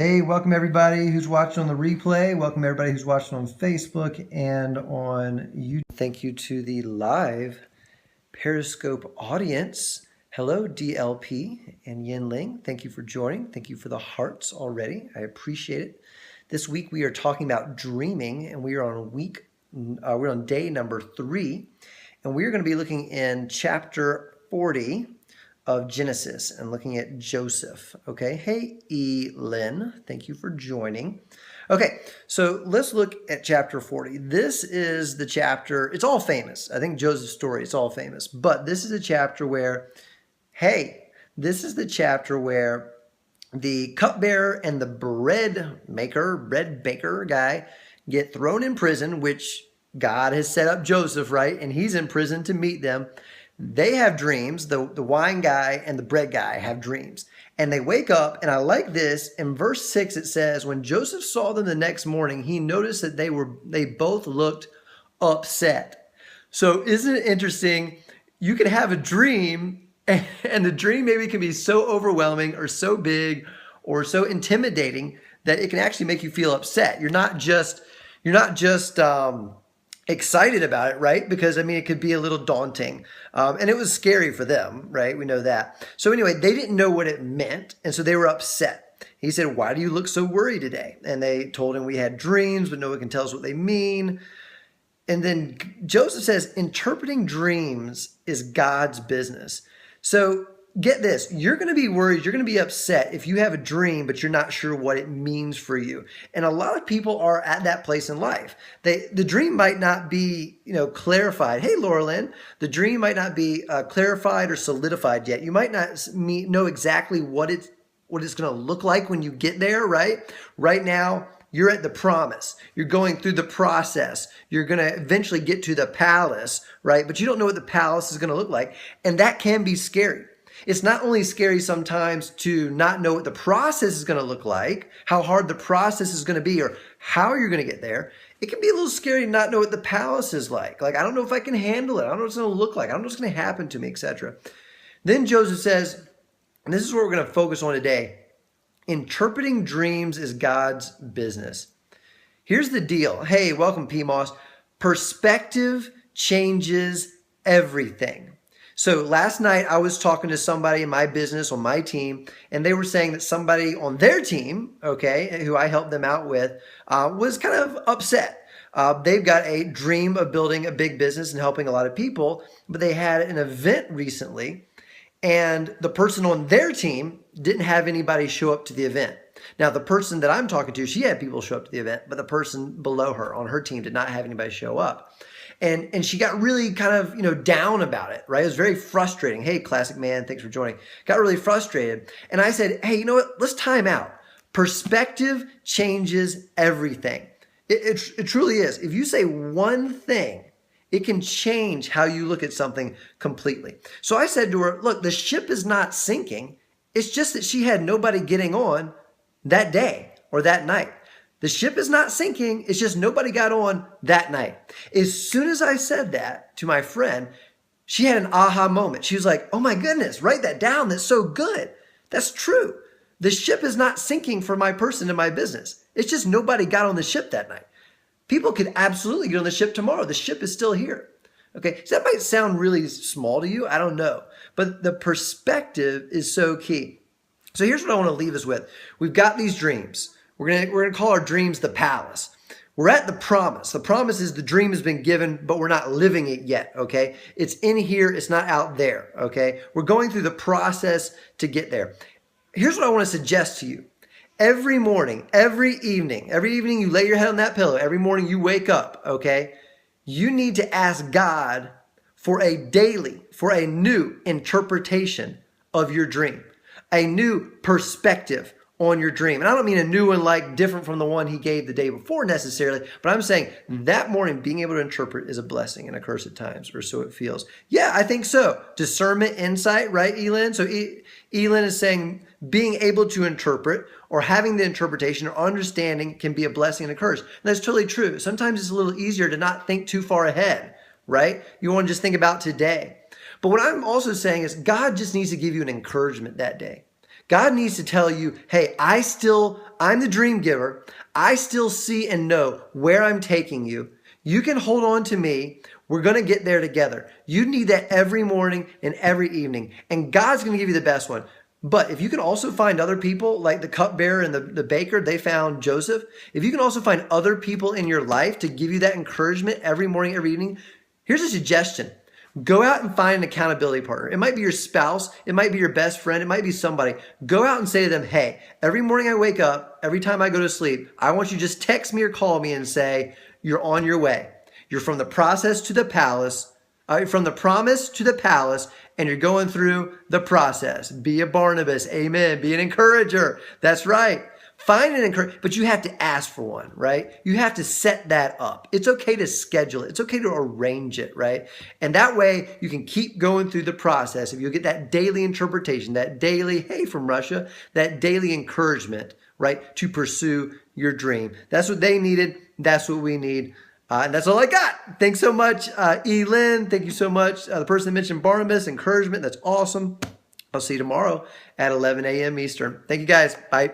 Hey, welcome everybody who's watching on the replay. Welcome everybody who's watching on Facebook and on YouTube. Thank you to the live Periscope audience. Hello, DLP and Yin Ling. Thank you for joining. Thank you for the hearts already. I appreciate it. This week we are talking about dreaming, and we are on we're on day number 3, and we're going to be looking in chapter 40 of Genesis and looking at Joseph. Okay, hey Lynn, thank you for joining. Okay, so let's look at chapter 40. This is the chapter, it's all famous. I think Joseph's story, it's all famous. But this is a chapter where, this is the chapter where the cupbearer and the bread baker guy get thrown in prison, which God has set up Joseph, right? And he's in prison to meet them. They have dreams. The wine guy and the bread guy have dreams. And they wake up, and I like this. In verse 6, it says, when Joseph saw them the next morning, he noticed that they both looked upset. So isn't it interesting? You can have a dream, and the dream maybe can be so overwhelming or so big or so intimidating that it can actually make you feel upset. You're not just excited about it, right? Because I mean, it could be a little daunting. And it was scary for them, right? We know that. So anyway, they didn't know what it meant. And so they were upset. He said, why do you look so worried today? And they told him, we had dreams, but no one can tell us what they mean. And then Joseph says, interpreting dreams is God's business. So get this, you're going to be worried, you're going to be upset if you have a dream, but you're not sure what it means for you. And a lot of people are at that place in life. The dream might not be, clarified. Hey, Laura Lynn, the dream might not be clarified or solidified yet. You might not know exactly what it's going to look like when you get there, right? Right now, you're at the promise. You're going through the process. You're going to eventually get to the palace, right? But you don't know what the palace is going to look like. And that can be scary. It's not only scary sometimes to not know what the process is going to look like, how hard the process is going to be, or how you're going to get there. It can be a little scary to not know what the palace is like. Like, I don't know if I can handle it. I don't know what it's going to look like. I don't know what's going to happen to me, etc. Then Joseph says, and this is what we're going to focus on today, interpreting dreams is God's business. Here's the deal. Hey, welcome, PMOS. Perspective changes everything. So last night I was talking to somebody in my business on my team, and they were saying that somebody on their team, okay, who I helped them out with, was kind of upset. They've got a dream of building a big business and helping a lot of people, but they had an event recently, and the person on their team didn't have anybody show up to the event. Now, the person that I'm talking to, she had people show up to the event, but the person below her on her team did not have anybody show up. And she got really kind of, down about it, right? It was very frustrating. Hey, classic man, thanks for joining. Got really frustrated. And I said, hey, you know what? Let's time out. Perspective changes everything. It truly is. If you say one thing, it can change how you look at something completely. So I said to her, look, the ship is not sinking. It's just that she had nobody getting on that day or that night. The ship is not sinking. It's just nobody got on that night. As soon as I said that to my friend, she had an aha moment. She was like, oh my goodness, write that down. That's so good. That's true. The ship is not sinking for my person in my business. It's just nobody got on the ship that night. People could absolutely get on the ship tomorrow. The ship is still here. Okay, so that might sound really small to you. I don't know. But the perspective is so key. So here's what I want to leave us with. We've got these dreams. We're gonna call our dreams the palace. We're at the promise. The promise is the dream has been given, but we're not living it yet, okay? It's in here, it's not out there, okay? We're going through the process to get there. Here's what I want to suggest to you. Every morning, every evening you lay your head on that pillow, every morning you wake up, okay? You need to ask God for a new interpretation of your dream, a new perspective on your dream. And I don't mean a new one like different from the one he gave the day before necessarily, but I'm saying that morning being able to interpret is a blessing and a curse at times, or so it feels. Yeah, I think so. Discernment, insight, right, Elin? So Elin is saying being able to interpret or having the interpretation or understanding can be a blessing and a curse. And that's totally true. Sometimes it's a little easier to not think too far ahead, right? You want to just think about today. But what I'm also saying is God just needs to give you an encouragement that day. God needs to tell you, hey, I'm the dream giver. I still see and know where I'm taking you. You can hold on to me. We're going to get there together. You need that every morning and every evening. And God's going to give you the best one. But if you can also find other people, like the cupbearer and the baker, they found Joseph. If you can also find other people in your life to give you that encouragement every morning, every evening, here's a suggestion. Go out and find an accountability partner. It might be your spouse. It might be your best friend. It might be somebody. Go out and say to them, hey, every morning I wake up, every time I go to sleep, I want you to just text me or call me and say, you're on your way. You're from the process to the palace, from the promise to the palace, and you're going through the process. Be a Barnabas. Amen. Be an encourager. That's right. Find an encourager, but you have to ask for one, right? You have to set that up. It's okay to schedule it. It's okay to arrange it, right? And that way you can keep going through the process. If you get that daily interpretation, that daily, hey, from Russia, that daily encouragement, right, to pursue your dream. That's what they needed. That's what we need. And that's all I got. Thanks so much, Lynn. Thank you so much. The person that mentioned Barnabas, encouragement. That's awesome. I'll see you tomorrow at 11 a.m. Eastern. Thank you, guys. Bye.